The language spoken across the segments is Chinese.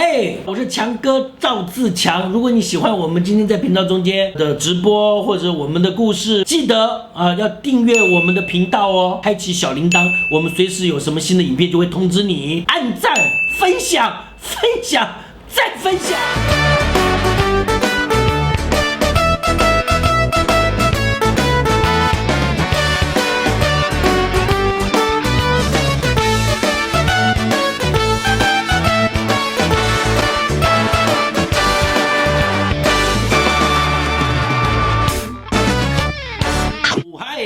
嘿，我是强哥赵自强。如果你喜欢我们今天在频道中间的直播或者我们的故事，记得要订阅我们的频道哦，开启小铃铛，我们随时有什么新的影片就会通知你。按赞、分享、再分享。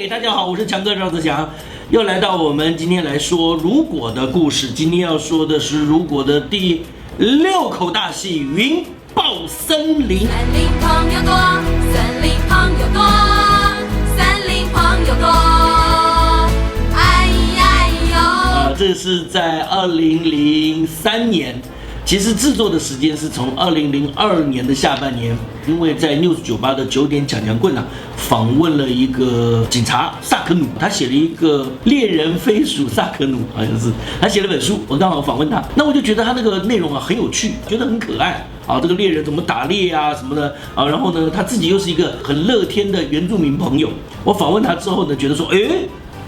大家好，我是强哥赵自强，又来到我们今天来说如果的故事。今天要说的是如果的第6口大戏——云豹森林。森林朋友多，森林朋友多，森林朋友多，哎呀呦！这是在2003年。其实制作的时间是从2002年的下半年，因为在 News 98的9点抢枪棍访问了一个警察萨克努，他写了一个猎人飞鼠萨克努，好像是他写了本书，我刚好访问他，那我就觉得他那个内容很有趣，觉得很可爱这个猎人怎么打猎什么的然后呢他自己又是一个很乐天的原住民朋友，我访问他之后呢，觉得说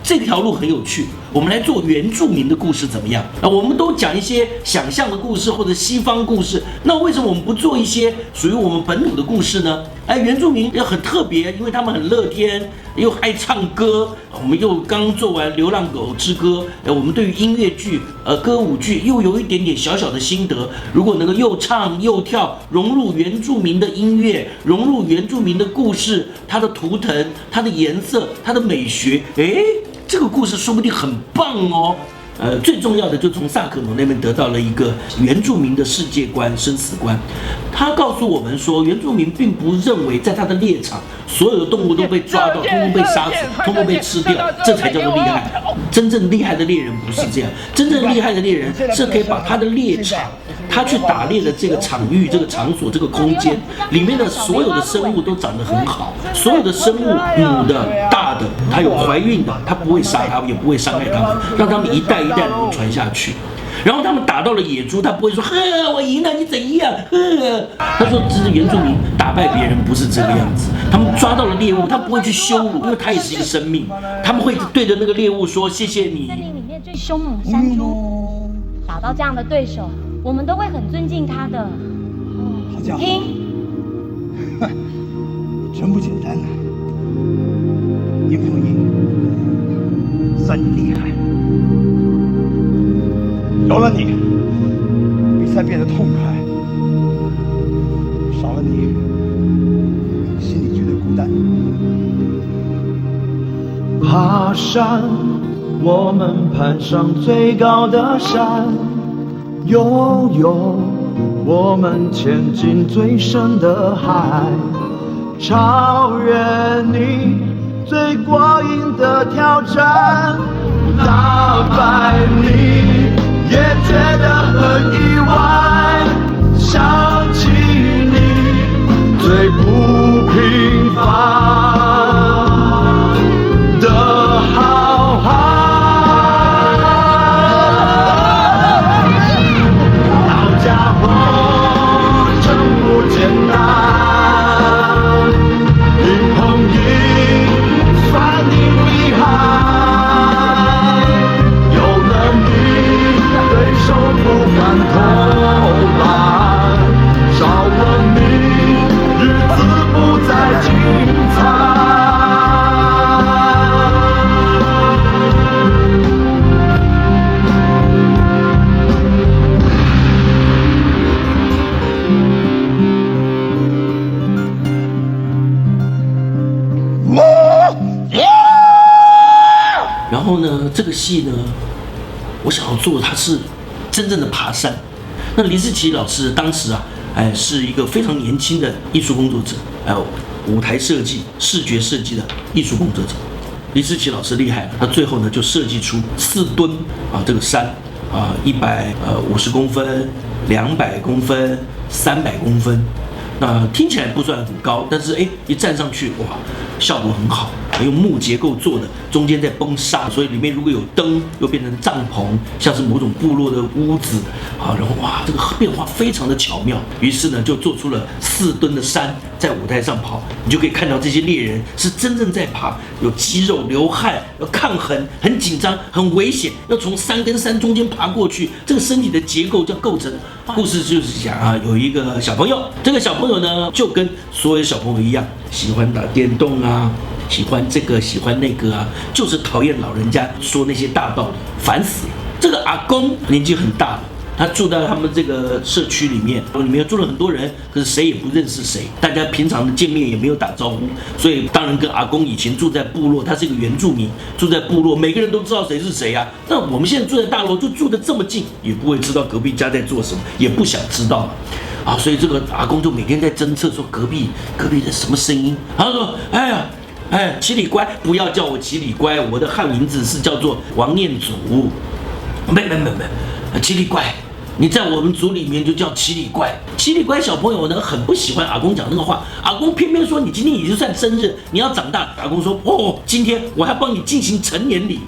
这条路很有趣，我们来做原住民的故事怎么样？我们都讲一些想象的故事或者西方故事，那为什么我们不做一些属于我们本土的故事呢？原住民也很特别，因为他们很乐天，又爱唱歌。我们又刚做完《流浪狗之歌》，我们对于音乐剧、歌舞剧又有一点点小小的心得。如果能够又唱又跳，融入原住民的音乐，融入原住民的故事，它的图腾、它的颜色、它的美学，这个故事说不定很棒哦。最重要的就从萨克努那边得到了一个原住民的世界观、生死观。他告诉我们说，原住民并不认为在他的猎场所有的动物都被抓到，通通被杀死，通通被吃掉，这才叫做厉害。真正厉害的猎人不是这样，真正厉害的猎人是可以把他的猎场，他去打猎的这个场域、这个场所、这个空间里面的所有的生物都长得很好，所有的生物，母的、大的，它有怀孕的，它不会杀它，也不会伤害它们，让它们一代一代能够传下去。然后他们打到了野猪，他不会说我赢了，你怎样？他说这是原住民打败别人不是这个样子，他们抓到了猎物，他不会去羞辱，因为他也是一个生命，他们会对着那个猎物说谢谢你。森林里面最凶猛的山猪，打到这样的对手，我们都会很尊敬他的。好家伙，听，真不简单呐！你不赢，算你厉害。有了你，比赛变得痛快；少了你，心里觉得孤单。爬山，我们攀上最高的山；游泳，我们潜进最深的海，超越你最过瘾的挑战，打败你也觉得很意外，想起你最不平凡的好汉。好家伙，真不简单，硬碰硬算你厉害，有了你对手不敢偷懒，少了你日子不再精彩。然后呢，这个戏呢，我想要做它是真正的爬山。那林思琪老师当时是一个非常年轻的艺术工作者，还有舞台设计、视觉设计的艺术工作者。林思琪老师厉害了，他最后呢就设计出4吨这个山150公分、200公分、300公分。那听起来不算很高，但是一站上去哇，效果很好。用木结构做的，中间在崩沙，所以里面如果有灯，又变成帐篷，像是某种部落的屋子啊。然后哇，这个变化非常的巧妙。于是呢，就做出了4吨的山在舞台上跑，你就可以看到这些猎人是真正在爬，有肌肉、流汗、要抗衡，很紧张、很危险，要从山跟山中间爬过去，这个身体的结构叫构成。故事就是讲啊，有一个小朋友，这个小朋友呢，就跟所有小朋友一样，喜欢打电动啊，喜欢这个，喜欢那个啊，就是讨厌老人家说那些大道理，烦死了。这个阿公年纪很大了。他住在他们这个社区里面住了很多人，可是谁也不认识谁，大家平常的见面也没有打招呼，所以当然跟阿公以前住在部落，他是一个原住民，住在部落，每个人都知道谁是谁啊。那我们现在住在大楼，就住得这么近，也不会知道隔壁家在做什么，也不想知道啊。所以这个阿公就每天在侦测说隔壁的什么声音，然后说，七里乖，不要叫我七里乖，我的汉名字是叫做王念祖，没，七里乖。你在我们族里面就叫七里乖，七里乖小朋友呢很不喜欢阿公讲那个话，阿公偏偏说你今天已经算生日，你要长大。阿公说今天我还帮你进行成年礼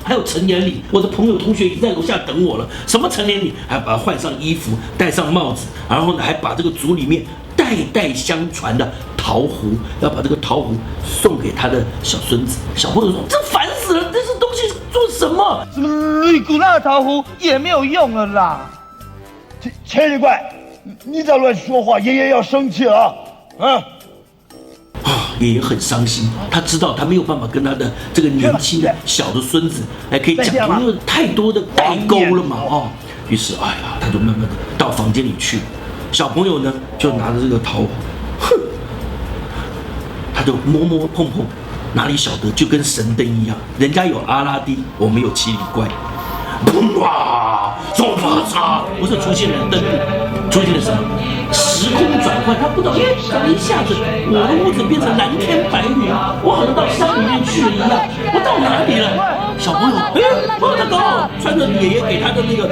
还有成年礼，我的朋友同学已经在楼下等我了。什么成年礼？还把他换上衣服，戴上帽子，然后呢还把这个族里面代代相传的桃核，要把这个桃核送给他的小孙子。小朋友说这烦死了，这些东西做什么？什么绿古那桃核也没有用了啦。千里怪，你再乱说话，爷爷要生气了爷爷很伤心，他知道他没有办法跟他的这个年轻的小的孙子可以讲出，因为太多的代沟了嘛于是他就慢慢的到房间里去，小朋友呢就拿着这个桃核，他就摸摸碰碰，哪里晓得就跟神灯一样，人家有阿拉丁，我们有七里怪。哇！不是出现了灯笼，出现了什么？时空转换，他不知道，怎么一下子我的屋子变成蓝天白云，我好像到山里面去了一样，我到哪里了？小朋友，他刚好穿着爷爷给他的那个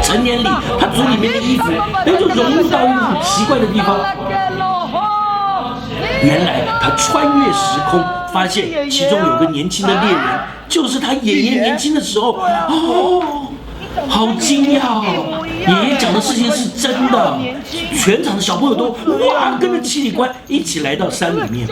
成年礼，他族里面的衣服，就融入到一个很奇怪的地方。原来他穿越时空，发现其中有个年轻的猎人，就是他爷爷年轻的时候。好惊讶爷爷讲的事情是真的，全场的小朋友都跟着七里乖一起来到山里面。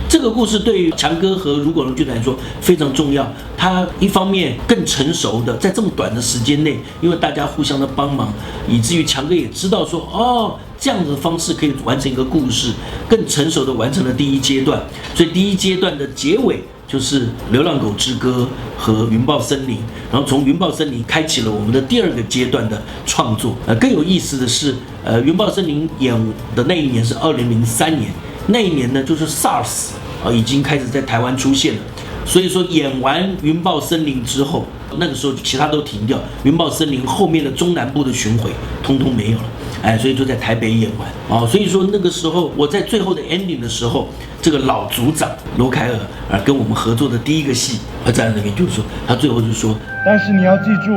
这个故事对于强哥和如果龙剧团来说非常重要，他一方面更成熟的在这么短的时间内，因为大家互相的帮忙，以至于强哥也知道说这样子的方式可以完成一个故事，更成熟的完成了第一阶段。所以第一阶段的结尾就是《流浪狗之歌》和《云豹森林》，然后从《云豹森林》开启了我们的第2个阶段的创作。更有意思的是，《云豹森林》演的那一年是2003年，那一年呢就是 SARS 已经开始在台湾出现了。所以说演完《云豹森林》之后，那个时候其他都停掉，《云豹森林》后面的中南部的巡回通通没有了，所以就在台北演完所以说那个时候我在最后的 ending 的时候，这个老组长罗凯尔跟我们合作的第1个戏，在那边就是说，他最后就说，但是你要记住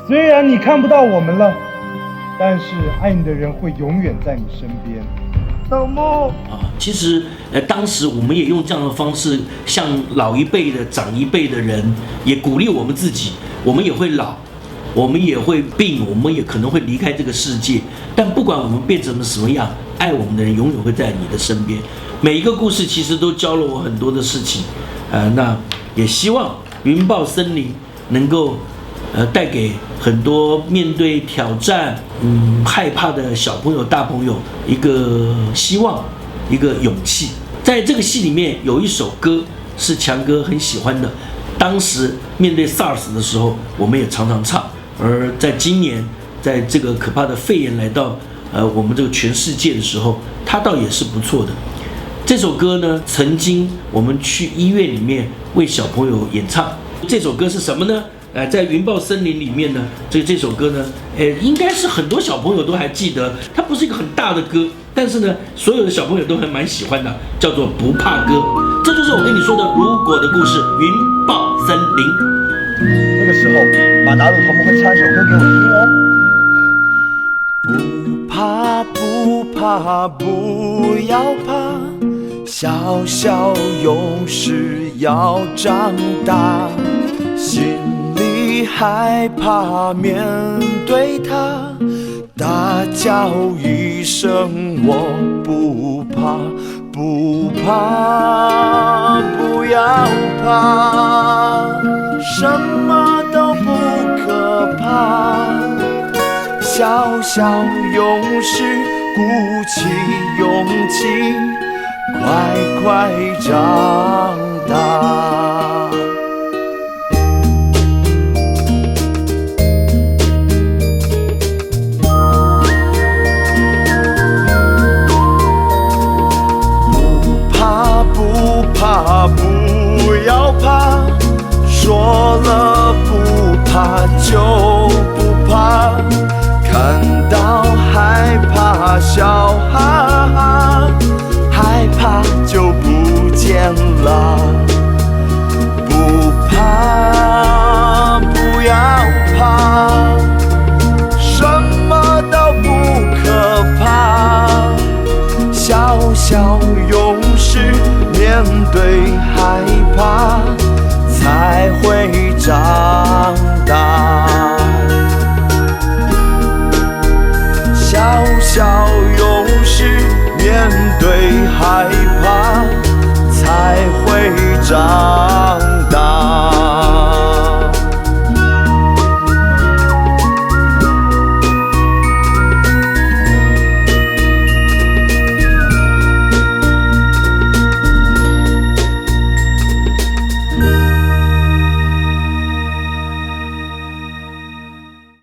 虽然你看不到我们了，但是爱你的人会永远在你身边。老母其实当时我们也用这样的方式，向老一辈的、长一辈的人，也鼓励我们自己，我们也会老，我们也会病，我们也可能会离开这个世界，但不管我们变成了什么样，爱我们的人永远会在你的身边。每一个故事其实都教了我很多的事情，那也希望《云豹森林》能够带给很多面对挑战、害怕的小朋友、大朋友一个希望，一个勇气。在这个戏里面有一首歌是强哥很喜欢的，当时面对 SARS 的时候，我们也常常唱。而在今年，在这个可怕的肺炎来到我们这个全世界的时候，它倒也是不错的。这首歌呢，曾经我们去医院里面为小朋友演唱。这首歌是什么呢？在《云豹森林》里面呢，这首歌呢，应该是很多小朋友都还记得。它不是一个很大的歌，但是呢，所有的小朋友都还蛮喜欢的，叫做《不怕歌》。这就是我跟你说的如果的故事，《云豹森林》。那个时候，马达鲁他们会唱一首歌给我听不怕不怕，不要怕，小小勇士要长大，心里害怕面对他，大叫一声我不怕，不怕，不要怕，什么都不可怕。小小勇士鼓起勇气，快快长大。不怕不怕，不要怕，说了不怕就不怕，看到害怕笑哈哈，害怕就不见